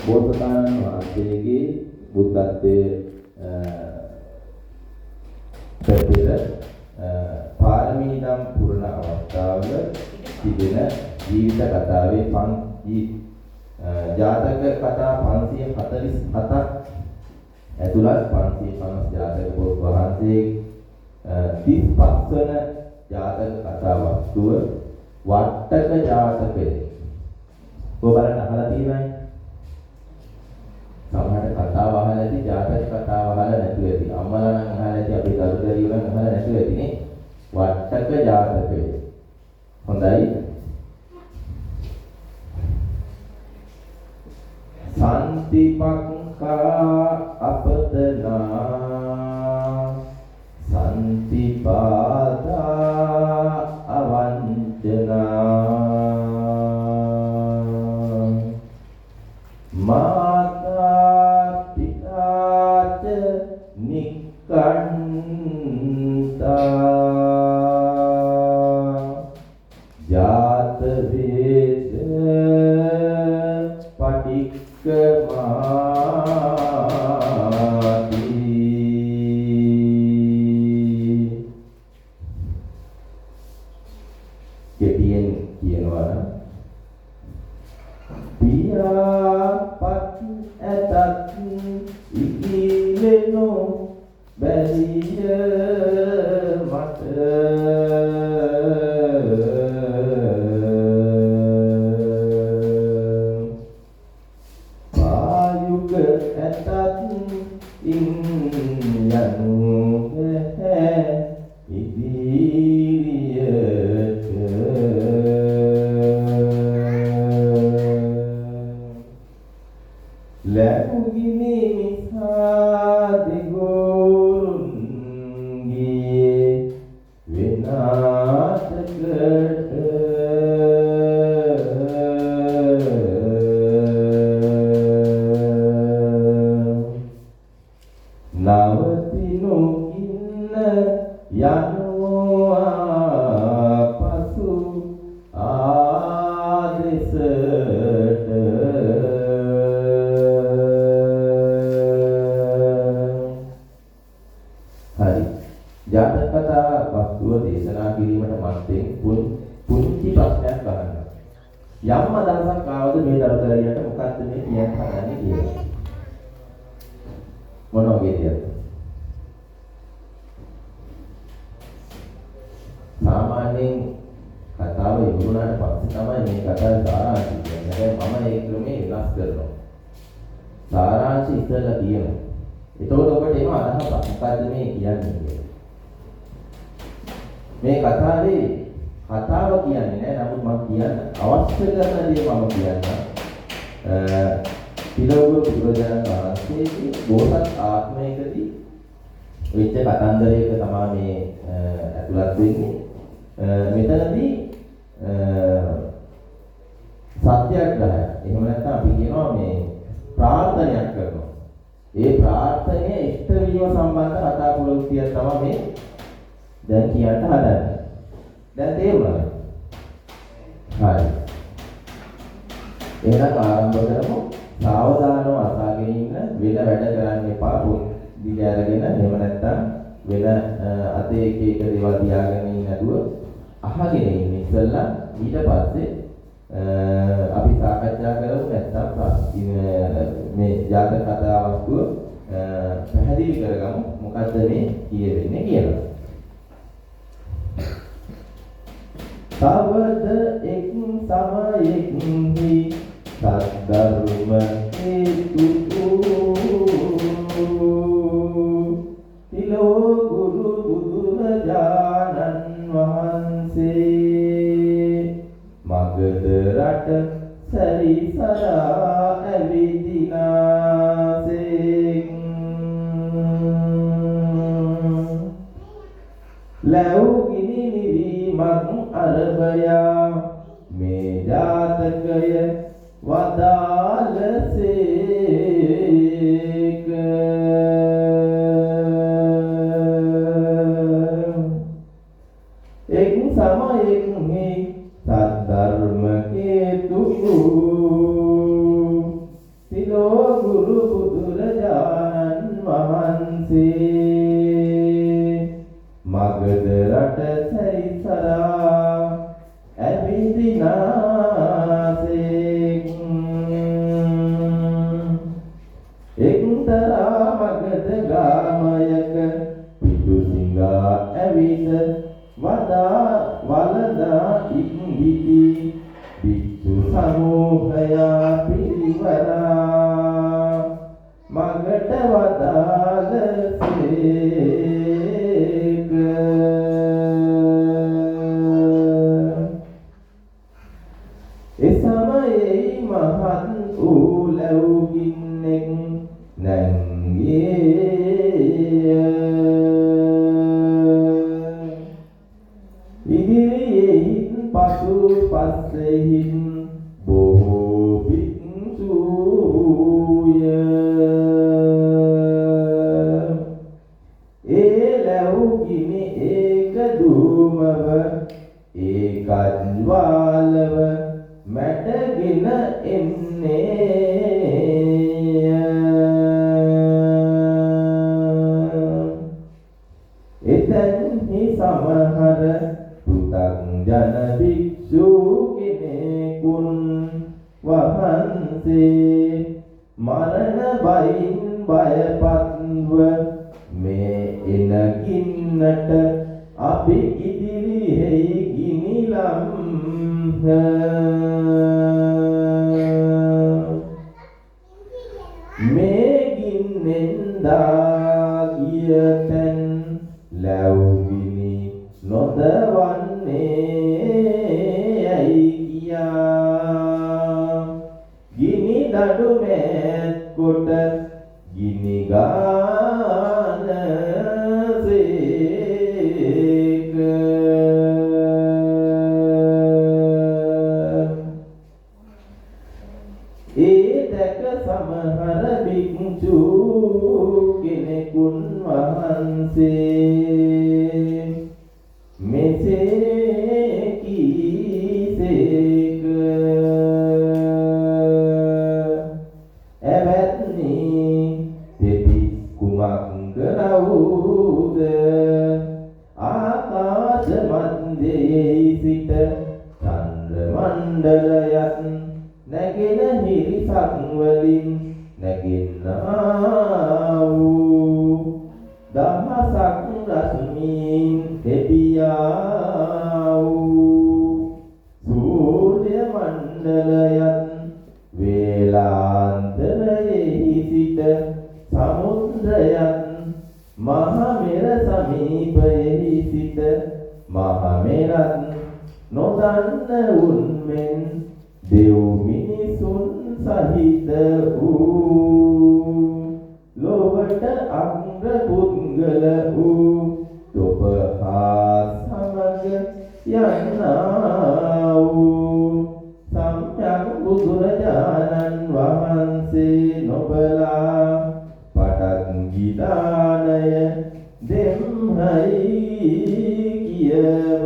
බෝසතාණන් වහන්සේගේ බුද්ධත්වයේ පෙර පාරමීනම් පුරණ අවස්ථාවල තිබෙන ජීවිත කතාවේ ජාතක කතා 547ක් ඇතුළත් 550 ජාතක පොත් වහන්සේ 35 වන ජාතක කතා වස්තුව වට්ටක ජාතකය. ඔබ බලන්න අහලා තියෙනවනේ. සමහර කතාව අහලා ඇති, ජාතක කතාව අහලා නැතුව ඇති. අම්මලා නම් අහලා ඇති, අපේ දරුදරියෝ නම් අහලා නැතුව ඇතිනේ. වට්ටක ජාතකය. හොඳයි. සම්තිපක්ඛා අපතනා සම්තිපාදා අවංචනා මාතා පිතාච නික්ඛන්තා ජාත වේද පටික්කමාති කෙටියෙන් කියනවා නම් පියාපත් ඇතත් ඉකිලෙනෝ බැලිය මට පායුග ඇතත් ඉන්යනු ඉදිරියට ලැබුගිනි මිසා දෙගොරුන්ගේ විනාශකට නවතිනු ඉන්න යනවා පසු ආදෙසට හරි ජාතක කතා වස්තුව දේශනා කිරීමට මත්තෙන් පුංචි ප්‍රශ්නයක් අහන්න. යම් අදහසක් ආවද මේ දරුදරියට මොකක්ද මේ කියන්න හදන්නේ කියලා. මොන වගේද? සාමාන්‍යයෙන් කතාව ඉවරුනාට පස්සේ තමයි මේ කතාවේ සාරාංශය කියන්නේ. මම ඒ ක්‍රමේ වෙනස් කරනවා. සාරාංශය ඉස්සෙල්ලා කියනවා. එතකොට ඔබට එන අදහසක් මොකද්ද මේ කියන්නේ කියලා. මේ කතාවේ කතාව කියන්නේ නෑ, නමුත් මම කියන්න අවශ්‍ය කරන දේ මම කියන්න. පිළිවෙල බුදුරජාණන් වහන්සේගේ බෝසත් ආත්මයකදී වෙච්ච කතන්දරයක තමයි මේ ඇතුළත් වෙන්නේ. මෙතනදී සත්‍යග්‍රහය. එහෙම නැත්නම් අපි කියනවා මේ ප්‍රාර්ථනයක් කරනවා. ඒ ප්‍රාර්ථනය ඉෂ්ට වීම සම්බන්ධ කතා ප්‍රවෘත්තියක් තමයි මේ දැන් කියන්න හදන්නේ. දැන් තේරුණාද? හරි. එහෙනම් ආරම්භ කරමු. සාවධානව අසාගෙන ඉන්න, වෙන වැඩ කරන්න එපා. දිග අරගෙන එහෙම නැත්නම් වෙන අතේ එක එක දේවල් තියාගෙන ඉන්න නැතුව අහගෙන ඉන්න ඉස්සෙල්ලා ඊට පස්සේ අපි සාකච්ඡා කරමු. නැත්නම් මේ ජාතක කතා වස්තුව පැහැදිලි කරගමු. මොකද්ද මේ කියවෙන්නේ කියලා. තවද එක් සමයෙක්හි සද්ධර්ම හේතු තිලෝ ගුරු බුදුරජාණන් වහන්සේ මගධ රට සරිසරා ඇවිදිනාසෙක් ලැබුගිනි නිවීමක් අරබයා මේ ජාතකය වදාළසේ පිරිවරා මගට වදාළසේක එසමයේ මහත් වූ ලැබුගින්නෙක් නැංගිය ඉදිරියෙහිත් පසු පස්සෙහිත් බොහෝ භික්ෂුය ඒ ලැබුගිනි ඒක දුමව ඒකත් වාලව මැටගෙන එන්නේ එතෙන්හි සමහර පෘථග්ජන භික්ෂු කෙනෙකුන් වහන්සේ මරණ බයින් බයපත්ව මේ එන ගින්නට අපි ඉදිරියෙහි ගිනිලම්හ මේ ගින්නෙන් දාගිය තැන් ලැබුගිනි නොදවන්නේ ඇයි කියා ගිනි දඩු මෑත් කොට ගිනි ගානසේක ඒ දැක සමහර භික්ෂු කෙනෙකුන් වහන්සේ මෙසේ කීසේක එවත්නි දෙති කුමක් කරවුද ආකාශ මන්දේ සිට චන්ද්‍ර මණ්ඩලයත් නැගෙන හිරිසක් වලින් නැගෙන්නා වූ දහසක් රශ්මීන් දෙවියා වූ සූර්ය මණ්ඩලයත් වේලාන්තරයෙහි සිට සමුද්‍රයත් මහ මෙර සමීපයෙහි සිට මහ මෙරත් නොදන්න උන්මෙන් දෙව් මිනිසුන් සහිත වූ ලොවට අග්‍ර පුද්ගල වූ තොප හා සමග යන්නා වූ සම්්‍යක් බුදුරජාණන් වහන්සේ නොබලා පටක් ගිදානය දෙම්හයි කියව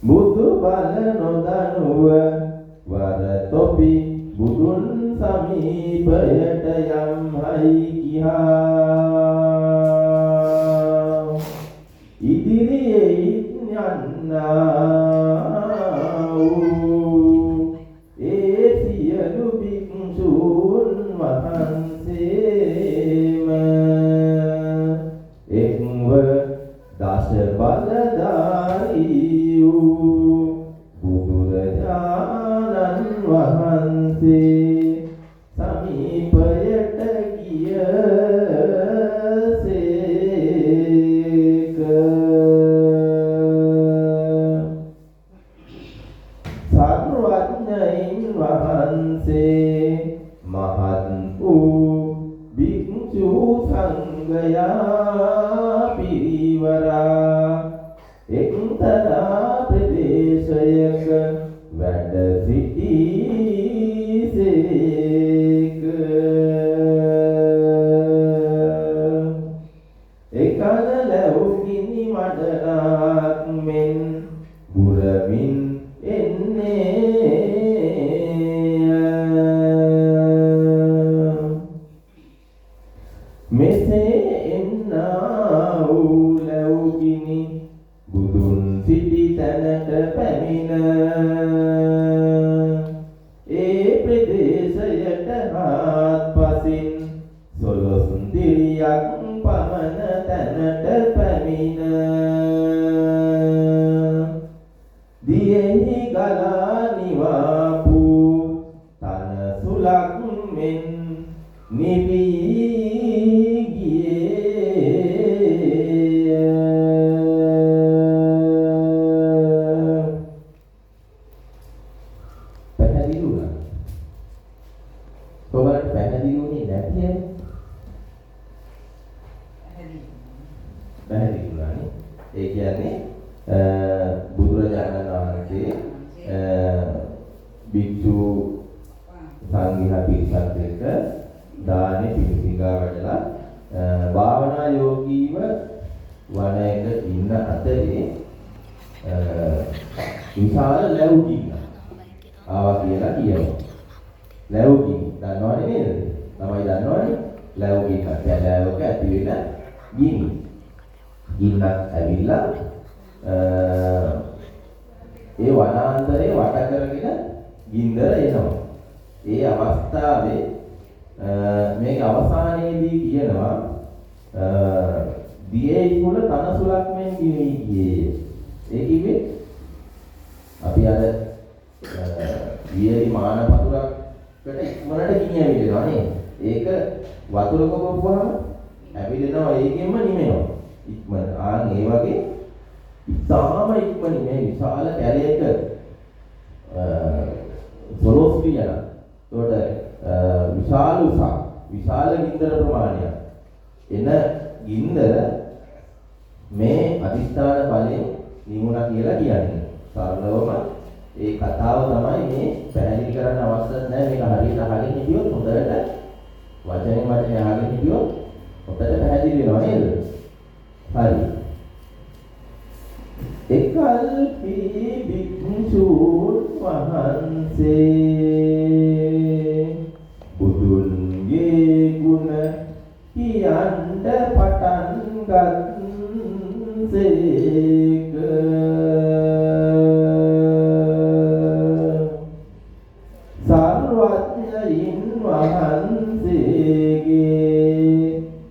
බුදු බල නොදනුව වර තොපි බුදුන් සමීපයට යම්හයි කියා ඉදිරියේ යන්නා වූ ඒ සියලු භික්ෂූන් වහන්සේම එක්ව දස බලධාරී වූ බුදුරජාණන් වහන්සේ සමීපයට ගියසේක සර්වඥයින් වහන්සේ මහත් වූ භික්ෂු සංඝයා පිරිවරා එක්තරා ප්‍රදේශයක වැඩ සිටීසේක එකල ලැබුගිනි මඩලක් මෙන් බුරමින් එන්නේ මෙසේ එන්නා වූ ලැබුගිනි බුදුන් සිටි තැනට පැමිණ ඒ ප්‍රදේශයට හාත්පසින් 12 දිරියක් පමණ තැනට පැමිණ දිය දියෙහි ගලා නිවාපු තන සුලක් මෙන් නිවී ගියේ පැහැදිලි වුණා. ඔයාලට පැහැදිලි වුණේ නැති ඇයි? පැහැදිලි වුණානේ. ඒ කියන්නේ බුදුරජාණන් වහන්සේ භික්ෂු සංඝයා පිරිසක් එක්ක දානේ පිළිසිඟා වැඩලා භාවනා යෝගීව වනයක ඉන්න අතරේ විශාල ලැබුකින් ආවා කියලා කියනවා. ලැබුකින් දන්නවනේ නේද? තමයි දන්නවනේ. ලැබුකින් කැලෑවක ඇති වෙන ගිනි. ගින්නක් ඇවිල්ලා ඒ වනාන්තරේ වට කරගෙන ගින්දර එනවා. ඒ අවස්ථාවේ මේක අවසානයේදී කියනවා දියේ කුල තනසුලක් මෙන් ගිනී ගියේ. ඒ කිව්වේ අපි අර වියලි මාන පතුරකට ඉක්මනට ගිනි ඇවිදිනවා නේද? ඒක වතුරක පොපුවාම ඇවිදිනවා ඒකෙන්ම නිමෙනවා. ඉක්මන ආන් ඒ වගේ ඉතාම ඉක්මනින් මේ විශාල කැලයක සොරොස්ලියන ඒකට විශාල ගින්දර ප්‍රමාණයක් එන ගින්දර මේ අදිස්ථාන බලයෙන් නිමුණා කියලා කියන්නේ. සරලවම ඒ කතාව තමයි මේ පැහැදිලි කරන්න අවශ්‍ය නැහැ. මේක හරියට අහගෙන හිටියොත් හොඳට වචනෙන් අහගෙන හිටියොත් හොඳට පැහැදිලි වෙනවා නේද? හරි. එකල්පි භික්ෂූන් වහන්සේ බුදුන්ගේ ගුණ කියන්න පටන් ගත්සේක. සර්වඥයින් වහන්සේගේ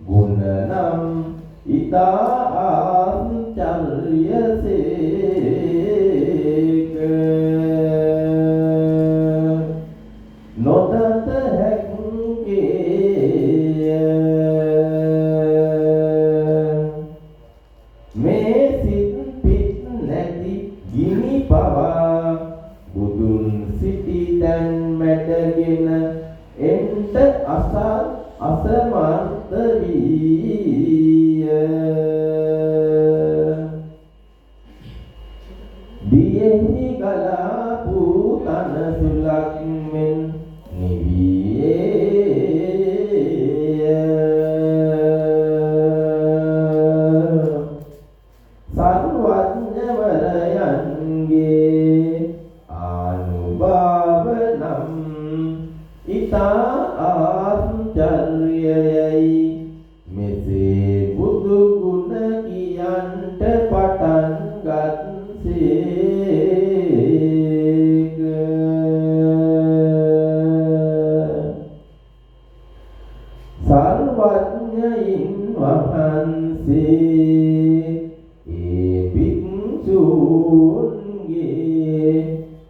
ගුණ නම් ඉතා ආශ්චර්යසේක. නොදත හැක්කේ මේ සිත් පිත් නැති ගිනි පවා බුදුන් සිටි තැන් මැඩගෙන එන්ට අසමර්ථ වීය. දියෙහි ගලාපු තන සුලක් මෙන් නිවියේ. සර්වඥවරයන්ගේ ආනුභාව නම් ඉතා ආශ්චර්යයි. මෙසේ බුදු ගුණ කියන්ට පටන් ගත්සේක. සර්වඥයින් වහන්සේ ඒ භික්ෂූන්ගේ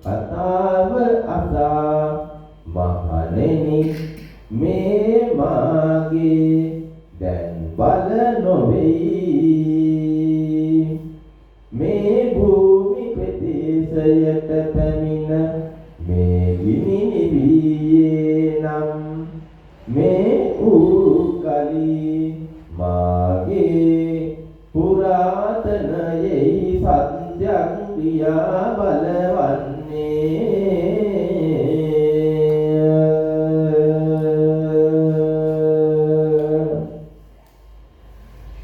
කතාව අසා මහණෙනි මේ මාගේ දැන් බල නොවේයි. මේ භූමි ප්‍රදේශයට පැමිණ මේ ගිනි නිවියේ නම් මේ උකලි මාගේ පුරාතනයේ සත්‍යං ක්‍රියා බලවන්නේ.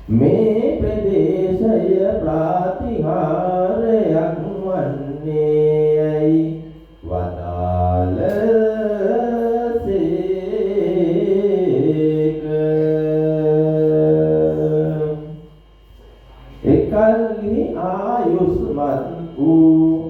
මේ ප්‍රදේශය ප්‍රාතිහාරයක් වන්නේයි වදාළසේක. එකල්හි ආයුෂ්මත් වූ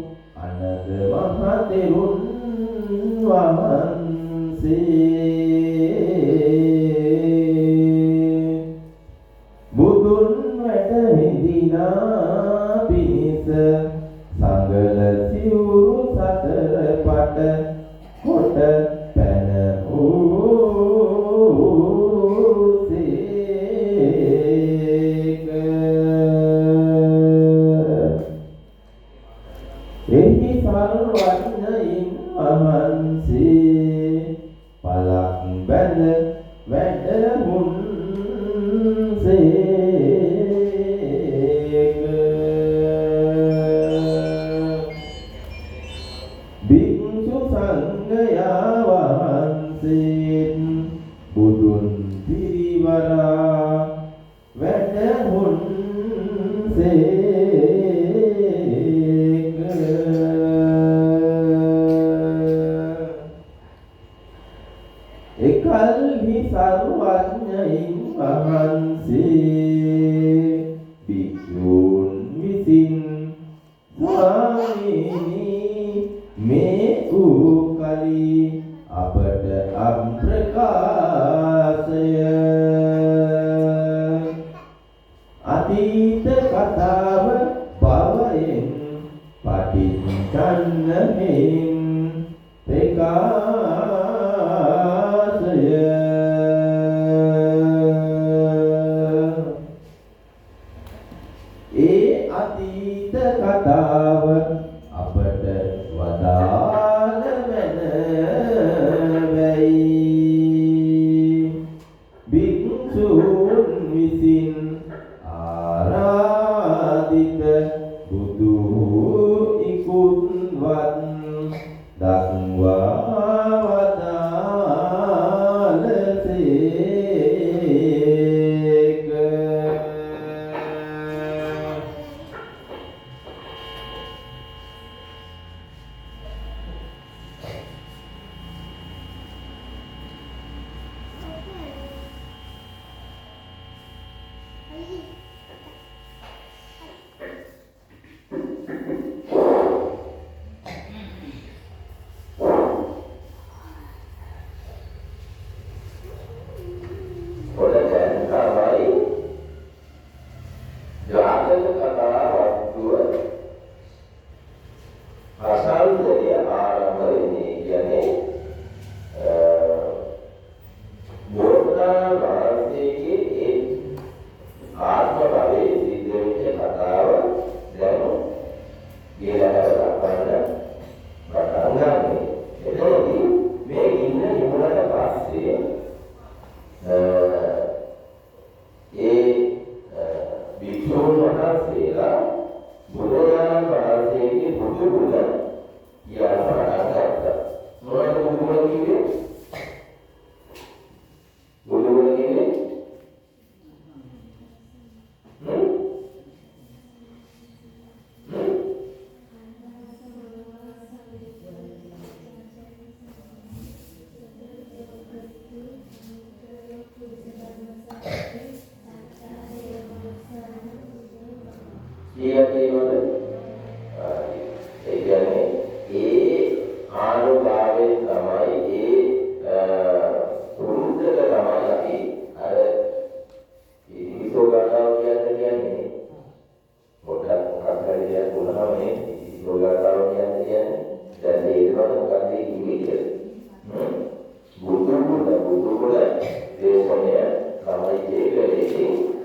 සර්වඥයින් වහන්සේ පලක් බැඳ වැඩහුන්සේක භික්ෂු සංඝයා වහන්සේත් බුදුන් පිරිවරා වැඩහුන්සේක එකල්හි සර්වඥයින් වහන්සේ භික්ෂූන් විසින් ස්වාමීනි මේ වූ කලි අපට අප්‍රකාශය අතීත කතාව භවයෙන් පටිච්චන්නහෙන් ප්‍රකාශය ඒ අතීත කතාව අපට වදාළ මැනවැයි භික්ෂූන් විසින් ආරාධිත බුදු ඉක්ුත්වත් දක්වා වදාළසේක බුදුගුණ දේශනය තමයි ඒ වෙලෙදී